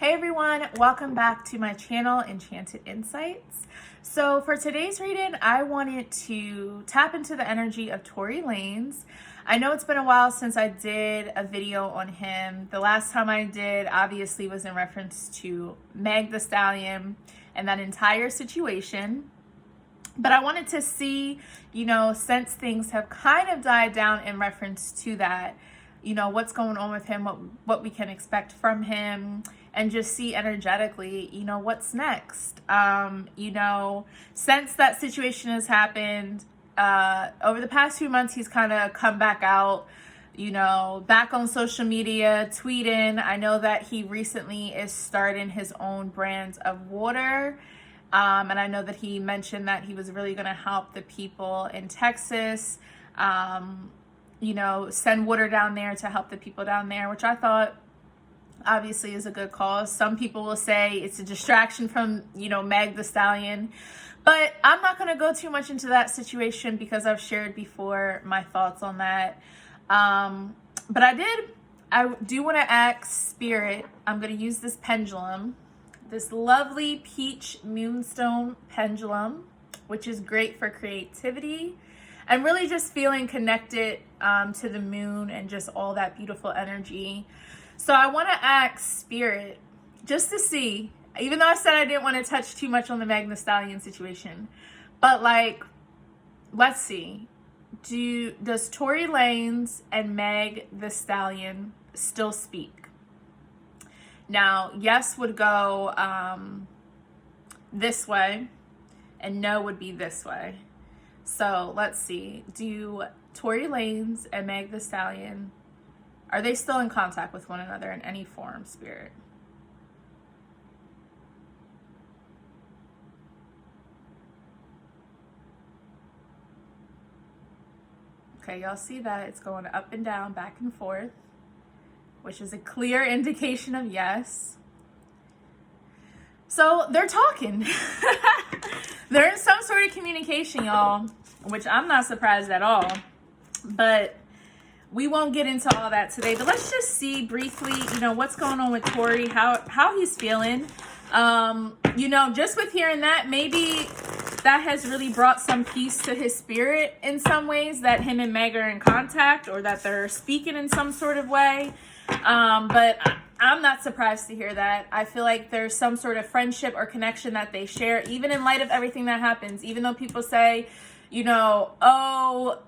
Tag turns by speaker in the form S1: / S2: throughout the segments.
S1: Hey everyone, welcome back to my channel, Enchanted Insights. So for today's reading, I wanted to tap into the energy of Tory Lanez. I know it's been a while since I did a video on him. The last time I did obviously was in reference to Meg the Stallion and that entire situation. But I wanted to see, since things have kind of died down in reference to that, what's going on with him, what we can expect from him, and just see energetically, what's next. Since that situation has happened, over the past few months, he's kind of come back out, back on social media, tweeting. I know that he recently is starting his own brand of water. And I know that he mentioned that he was really going to help the people in Texas, send water down there to help the people down there, which I thought obviously is a good cause. Some people will say it's a distraction from, Meg the Stallion, but I'm not going to go too much into that situation because I've shared before my thoughts on that. But I do want to ask Spirit. I'm going to use this pendulum, this lovely peach moonstone pendulum, which is great for creativity and really just feeling connected to the moon and just all that beautiful energy. So I want to ask Spirit just to see, even though I said I didn't want to touch too much on the Meg the Stallion situation, but let's see. Does Tory Lanez and Meg the Stallion still speak? Now, yes would go this way, and no would be this way. So let's see. Do Tory Lanez and Meg the Stallion, are they still in contact with one another in any form, Spirit? Okay, y'all see that? It's going up and down, back and forth, which is a clear indication of yes. So they're talking. They're in some sort of communication, y'all, which I'm not surprised at all. But we won't get into all that today. But let's just see briefly, what's going on with Tory, how he's feeling. Just with hearing that, maybe that has really brought some peace to his spirit in some ways, that him and Meg are in contact or that they're speaking in some sort of way. But I'm not surprised to hear that. I feel like there's some sort of friendship or connection that they share, even in light of everything that happens. Even though people say, oh,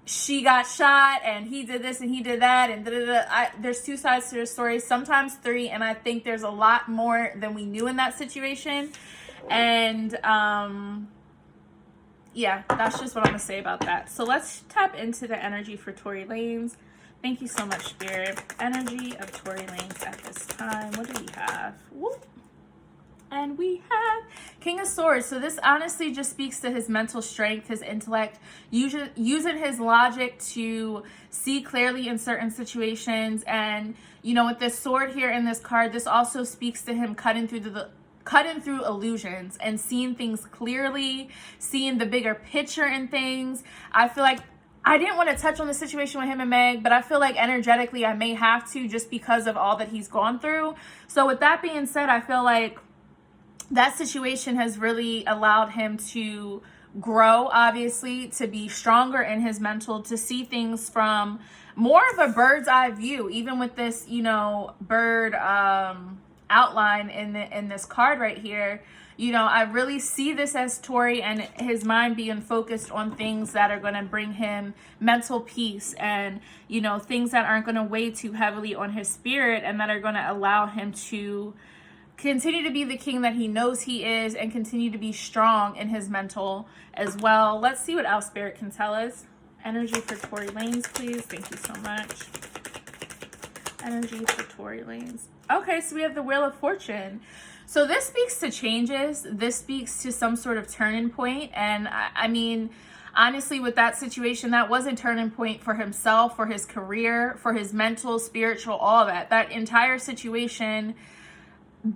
S1: she got shot and he did this and he did that and there's two sides to the story, sometimes three, and I think there's a lot more than we knew in that situation. And yeah, that's just what I'm gonna say about that. So let's tap into the energy for Tory Lanez. Thank you so much, Spirit. Energy of Tory Lanez at this time. What do we have? Whoop. And we have King of Swords. So this honestly just speaks to his mental strength, his intellect, using his logic to see clearly in certain situations. And, with this sword here in this card, this also speaks to him cutting through illusions and seeing things clearly, seeing the bigger picture in things. I feel like I didn't want to touch on the situation with him and Meg, but I feel like energetically I may have to, just because of all that he's gone through. So with that being said, I feel like that situation has really allowed him to grow, obviously, to be stronger in his mental, to see things from more of a bird's eye view, even with this, bird outline in this card right here. I really see this as Tory and his mind being focused on things that are going to bring him mental peace and, things that aren't going to weigh too heavily on his spirit and that are going to allow him to continue to be the king that he knows he is and continue to be strong in his mental as well. Let's see what else Spirit can tell us. Energy for Tory Lanez, please. Thank you so much. Energy for Tory Lanez. Okay, so we have the Wheel of Fortune. So this speaks to changes. This speaks to some sort of turning point. And I mean, honestly, with that situation, that was a turning point for himself, for his career, for his mental, spiritual, all that. That entire situation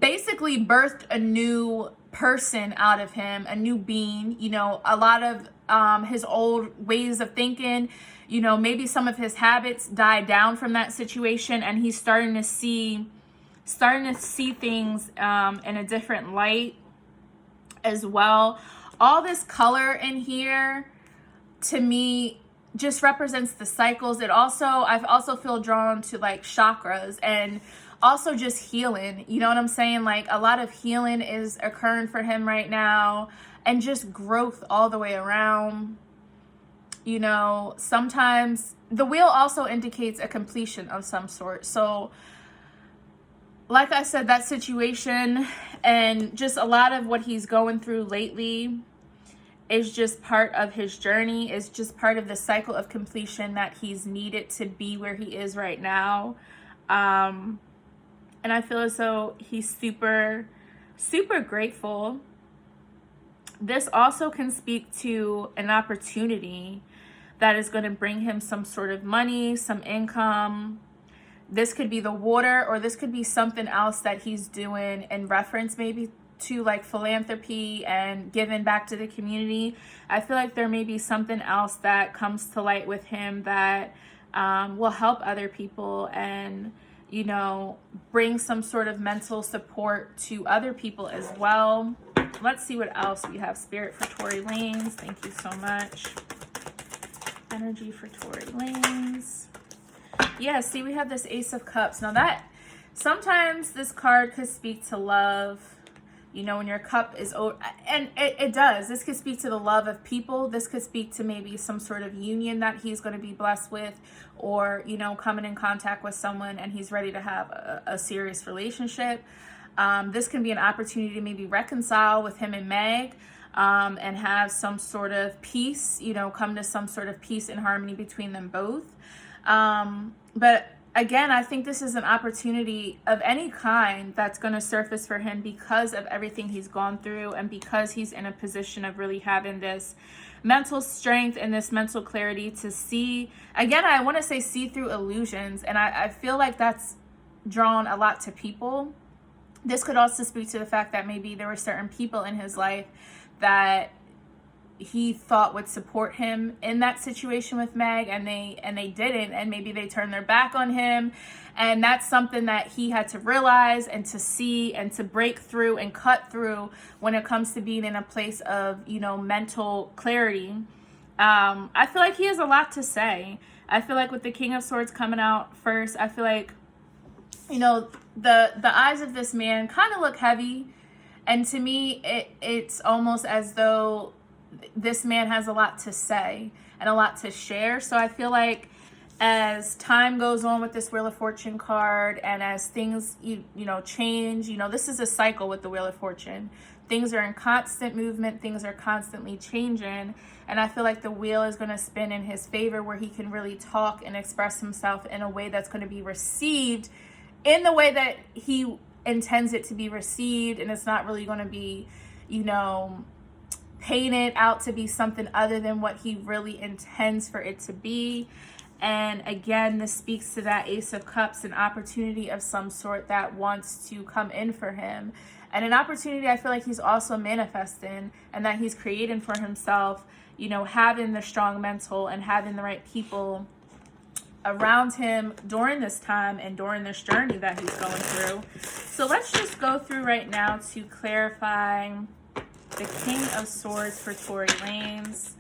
S1: basically birthed a new person out of him, a new being, a lot of his old ways of thinking, maybe some of his habits died down from that situation, and he's starting to see starting to see things in a different light as well. All this color in here, to me, just represents the cycles. I also feel drawn to like chakras and also just healing. You know what I'm saying? Like a lot of healing is occurring for him right now, and just growth all the way around. You know, sometimes the wheel also indicates a completion of some sort. So like I said, that situation and just a lot of what he's going through lately is just part of his journey, is just part of the cycle of completion that he's needed to be where he is right now. And I feel as though he's super, super grateful. This also can speak to an opportunity that is going to bring him some sort of money, some income. This could be the water, or this could be something else that he's doing in reference maybe to like philanthropy and giving back to the community. I feel like there may be something else that comes to light with him that will help other people and, you know, bring some sort of mental support to other people as well. Let's see what else we have. Spirit for Tory Lanez. Thank you so much. Energy for Tory Lanez. Yeah, see, we have this Ace of Cups. Now that, sometimes this card could speak to love. You know, when your cup is over, and it does. This could speak to the love of people. This could speak to maybe some sort of union that he's going to be blessed with, or, you know, coming in contact with someone and he's ready to have a serious relationship. This can be an opportunity to maybe reconcile with him and Meg, and have some sort of peace, you know, come to some sort of peace and harmony between them both. But again, I think this is an opportunity of any kind that's going to surface for him because of everything he's gone through, and because he's in a position of really having this mental strength and this mental clarity to see, again, I want to say see through illusions. And I feel like that's drawn a lot to people. This could also speak to the fact that maybe there were certain people in his life that he thought would support him in that situation with Meg, and they didn't, and maybe they turned their back on him. And that's something that he had to realize and to see and to break through and cut through when it comes to being in a place of, you know, mental clarity. I feel like he has a lot to say. I feel like with the King of Swords coming out first, I feel like, you know, the eyes of this man kind of look heavy, and to me it's almost as though this man has a lot to say and a lot to share. So I feel like as time goes on with this Wheel of Fortune card, and as things you know change, you know, this is a cycle with the Wheel of Fortune. Things are in constant movement, things are constantly changing, and I feel like the wheel is going to spin in his favor, where he can really talk and express himself in a way that's going to be received in the way that he intends it to be received, and it's not really going to be, you know, painted out to be something other than what he really intends for it to be. And again, this speaks to that Ace of Cups, an opportunity of some sort that wants to come in for him, and an opportunity I feel like he's also manifesting and that he's creating for himself, you know, having the strong mental and having the right people around him during this time and during this journey that he's going through. So let's just go through right now to clarify the King of Swords for Tory Lanez.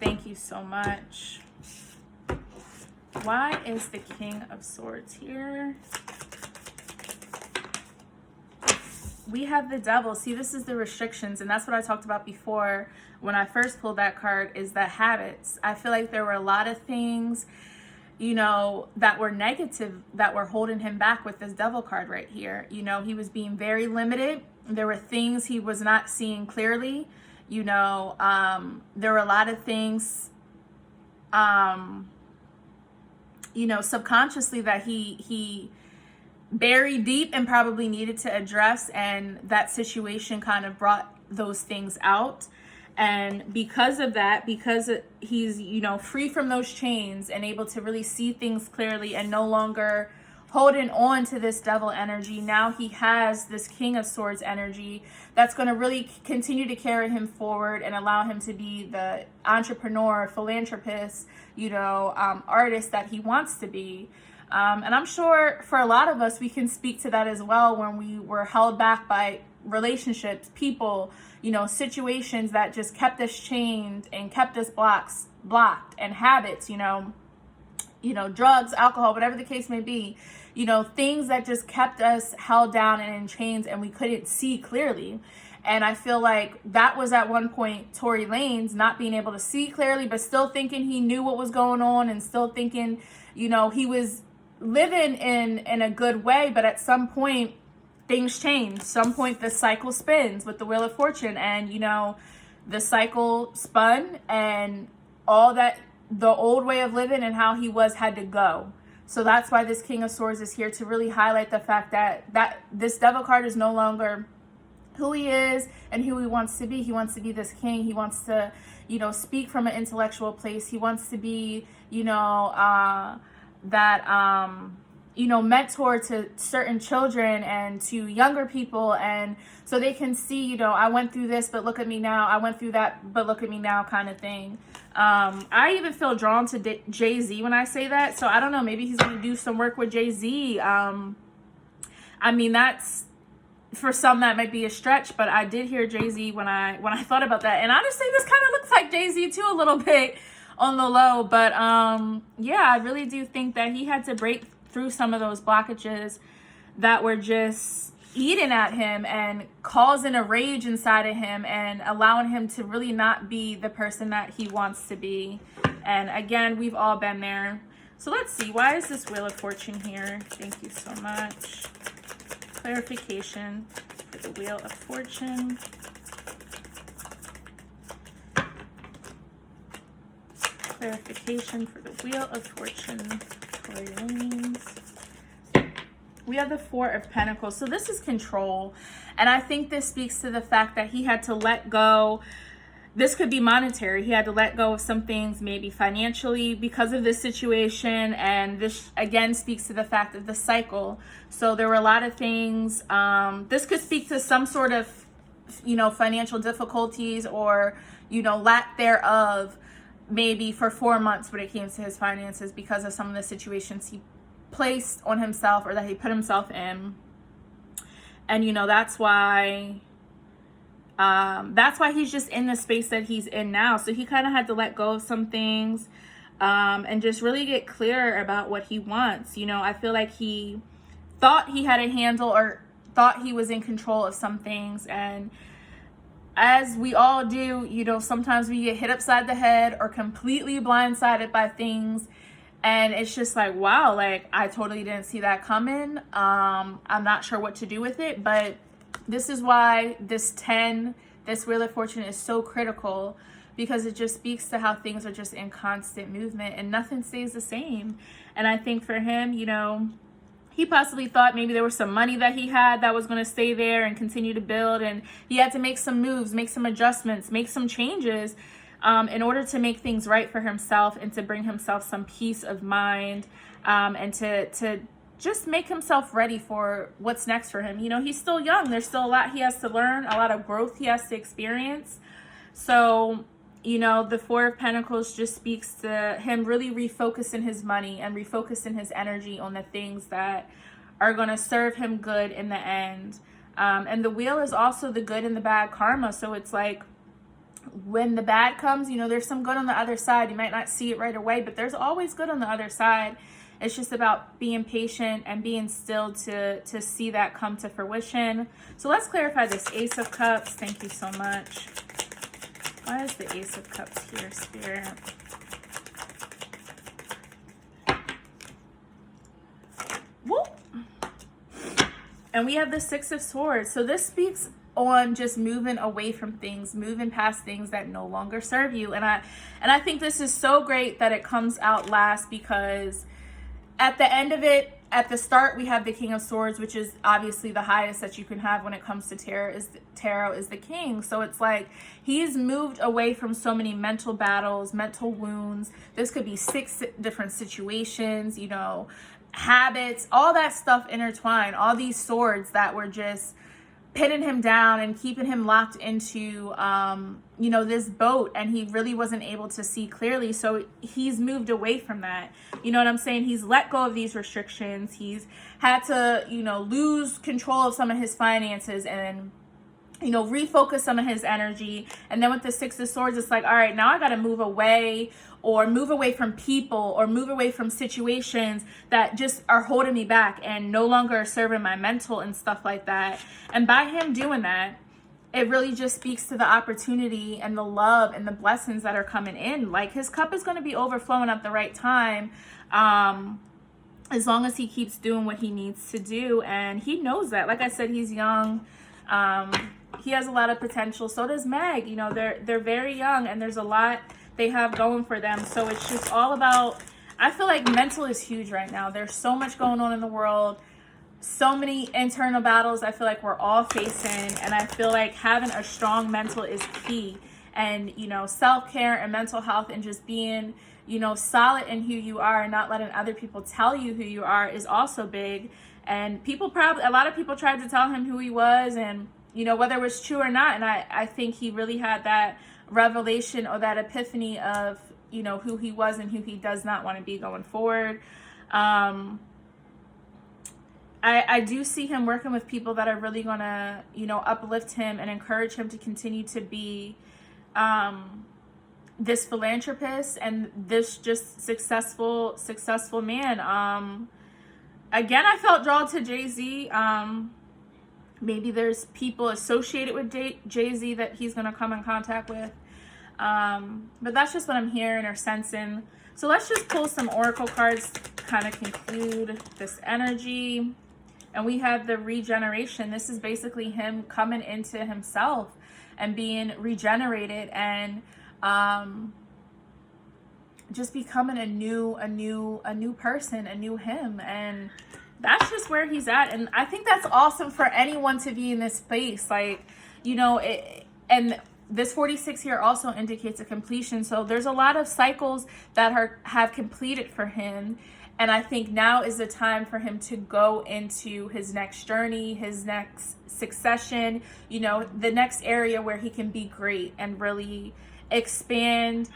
S1: Thank you so much. Why is the King of Swords here? We have the Devil. See, this is the restrictions, and that's what I talked about before when I first pulled that card, is the habits. I feel like there were a lot of things, you know, that were negative that were holding him back with this Devil card right here. You know, he was being very limited. There were things he was not seeing clearly. You know, there were a lot of things, you know, subconsciously that he buried deep and probably needed to address, and that situation kind of brought those things out. And because of that, because he's, you know, free from those chains and able to really see things clearly and no longer holding on to this Devil energy, now he has this King of Swords energy that's going to really continue to carry him forward and allow him to be the entrepreneur, philanthropist, you know, artist that he wants to be. And I'm sure for a lot of us, we can speak to that as well, when we were held back by relationships, people, situations that just kept us chained and kept us blocked, and habits, drugs, alcohol, whatever the case may be, things that just kept us held down and in chains, and we couldn't see clearly. And I feel like that was at one point Tory Lanez, not being able to see clearly, but still thinking he knew what was going on, and still thinking, he was living in a good way. But at some point, things change. Some point, the cycle spins with the Wheel of Fortune, and, the cycle spun, and all that, the old way of living and how he was, had to go. So that's why this King of Swords is here, to really highlight the fact that this Devil card is no longer who he is and who he wants to be. He wants to be this king. He wants to, speak from an intellectual place. He wants to be, mentor to certain children and to younger people, and so they can see, I went through this, but look at me now. I went through that, but look at me now, kind of thing. I even feel drawn to Jay-Z when I say that. So I don't know, maybe he's going to do some work with Jay-Z. That's, for some, that might be a stretch, but I did hear Jay-Z when I thought about that. And honestly, this kind of looks like Jay-Z too, a little bit on the low. But yeah, I really do think that he had to break through some of those blockages that were just eating at him and causing a rage inside of him, and allowing him to really not be the person that he wants to be. And again, we've all been there. So let's see, why is this Wheel of Fortune here? Thank you so much. Clarification for the Wheel of Fortune. Clarification for the Wheel of Fortune. Tory Lanez. We have the Four of Pentacles. So this is control. And I think this speaks to the fact that he had to let go. This could be monetary. He had to let go of some things, maybe financially, because of this situation. And this, again, speaks to the fact of the cycle. So there were a lot of things. This could speak to some sort of, financial difficulties, or, lack thereof, maybe for 4 months when it came to his finances, because of some of the situations he placed on himself, or that he put himself in. And that's why he's just in the space that he's in now. So he kind of had to let go of some things, and just really get clear about what he wants. I feel like he thought he had a handle, or thought he was in control of some things, and as we all do, sometimes we get hit upside the head or completely blindsided by things. And it's just like, wow, like, I totally didn't see that coming. I'm not sure what to do with it. But this is why this Wheel of Fortune is so critical, because it just speaks to how things are just in constant movement and nothing stays the same. And I think for him, he possibly thought maybe there was some money that he had that was going to stay there and continue to build. And he had to make some moves, make some adjustments, make some changes, in order to make things right for himself, and to bring himself some peace of mind, and to just make himself ready for what's next for him. He's still young. There's still a lot he has to learn, a lot of growth he has to experience. So, the Four of Pentacles just speaks to him really refocusing his money and refocusing his energy on the things that are going to serve him good in the end. And the Wheel is also the good and the bad karma. So it's like, when the bad comes, there's some good on the other side. You might not see it right away, but there's always good on the other side. It's just about being patient and being still to see that come to fruition. So let's clarify this Ace of Cups. Thank you so much. Why is the Ace of Cups here, Spirit? Whoop. And we have the Six of Swords. So this speaks on just moving away from things, moving past things that no longer serve you. And I think this is so great that it comes out last, because at the end of it, at the start, we have the King of Swords, which is obviously the highest that you can have when it comes to tarot is the King. So it's like he's moved away from so many mental battles, mental wounds. This could be 6 different situations, habits, all that stuff intertwined, all these swords that were just pinning him down and keeping him locked into, you know, this boat, and he really wasn't able to see clearly. So he's moved away from that. You know what I'm saying? He's let go of these restrictions. He's had to, you know, lose control of some of his finances and, you know, refocus some of his energy. And then with the Six of Swords, it's like, all right, now I got to move away, or move away from people, or move away from situations that just are holding me back and no longer serving my mental and stuff like that. And by him doing that, it really just speaks to the opportunity and the love and the blessings that are coming in. Like, his cup is going to be overflowing at the right time, as long as he keeps doing what he needs to do. And he knows that. Like I said, he's young. He has a lot of potential. So does Meg. You know, they're very young, and there's a lot they have going for them. So it's just all about, I feel like mental is huge right now. There's so much going on in the world, so many internal battles I feel like we're all facing, and I feel like having a strong mental is key. And, you know, self-care and mental health, and just being, you know, solid in who you are and not letting other people tell you who you are is also big. And a lot of people tried to tell him who he was, and, you know, whether it was true or not. And I think he really had that revelation or that epiphany of, you know, who he was and who he does not want to be going forward. I do see him working with people that are really going to, you know, uplift him and encourage him to continue to be this philanthropist and this just successful man. Again, I felt drawn to Jay-Z. Maybe there's people associated with Jay-Z that he's going to come in contact with. But that's just what I'm hearing or sensing. So let's just pull some oracle cards to kind of conclude this energy. And we have the regeneration. This is basically him coming into himself and being regenerated, and just becoming a new person, a new him. And that's just where he's at. And I think that's awesome for anyone to be in this space. Like, you know, and this 46 here also indicates a completion. So there's a lot of cycles that have completed for him. And I think now is the time for him to go into his next journey, his next succession, you know, the next area where he can be great and really expand,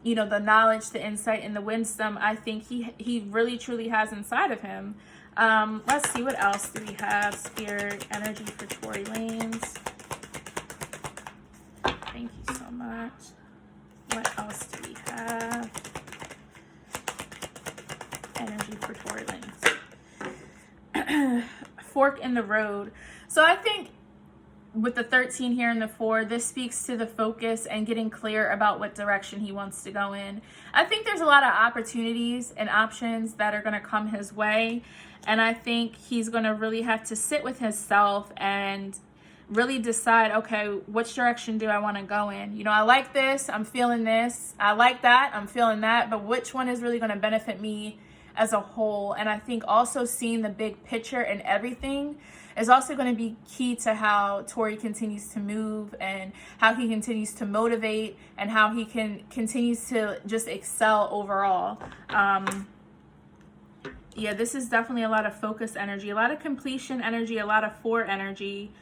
S1: you know, the knowledge, the insight, and the wisdom I think he really truly has inside of him. Let's see, what else do we have? Spirit energy for Tory Lanez. Thank you so much. What else do we have? Energy for Tory Lanez. Fork in the road. So I think with the 13 here and the 4, this speaks to the focus and getting clear about what direction he wants to go in. I think there's a lot of opportunities and options that are going to come his way. And I think he's going to really have to sit with himself and really decide, okay, which direction do I want to go in? You know, I like this, I'm feeling this. I like that, I'm feeling that. But which one is really going to benefit me as a whole? And I think also seeing the big picture and everything is also going to be key to how Tory continues to move, and how he continues to motivate, and how he continues to just excel overall. Yeah, this is definitely a lot of focus energy, a lot of completion energy, a lot of 4 energy,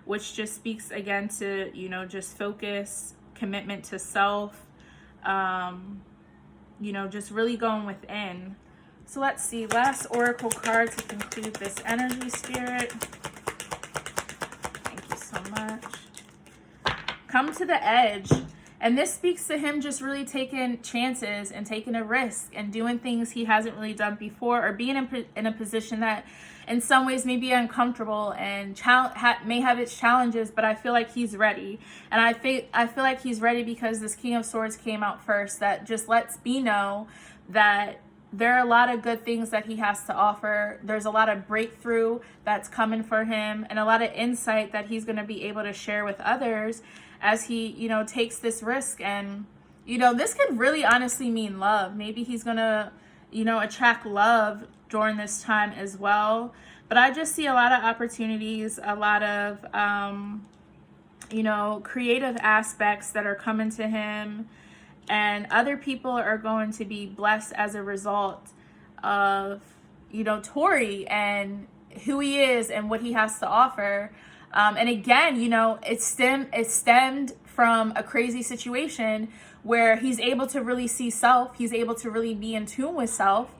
S1: which just speaks again to, you know, just focus, commitment to self, you know, just really going within. So let's see, last oracle card to conclude this energy, Spirit. Thank you so much. Come to the edge. And this speaks to him just really taking chances and taking a risk and doing things he hasn't really done before, or being in a position that in some ways may be uncomfortable and may have its challenges, but I feel like he's ready. And I feel like he's ready because this King of Swords came out first. That just lets me know that there are a lot of good things that he has to offer. There's a lot of breakthrough that's coming for him, and a lot of insight that he's going to be able to share with others as he, you know, takes this risk. And, you know, this could really honestly mean love. Maybe he's going to, you know, attract love during this time as well. But I just see a lot of opportunities, a lot of, you know, creative aspects that are coming to him. And other people are going to be blessed as a result of, you know, Tory and who he is and what he has to offer. And again, you know, it stemmed from a crazy situation where he's able to really see self. He's able to really be in tune with self.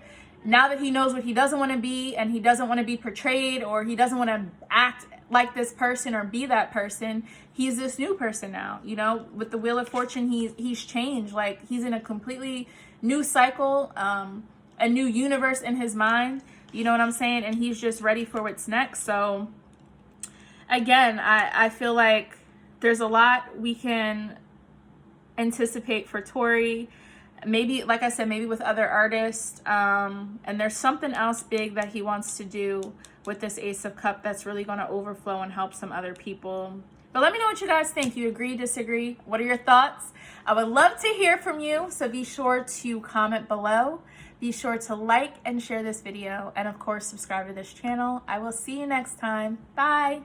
S1: Now that he knows what he doesn't want to be, and he doesn't want to be portrayed, or he doesn't want to act like this person or be that person, he's this new person now. You know, with the Wheel of Fortune, he's changed. Like, he's in a completely new cycle, a new universe in his mind. You know what I'm saying? And he's just ready for what's next. So again, I feel like there's a lot we can anticipate for Tory. Maybe, like I said, maybe with other artists. And there's something else big that he wants to do with this Ace of Cups that's really going to overflow and help some other people. But let me know what you guys think. You agree, disagree? What are your thoughts? I would love to hear from you. So be sure to comment below. Be sure to like and share this video. And of course, subscribe to this channel. I will see you next time. Bye.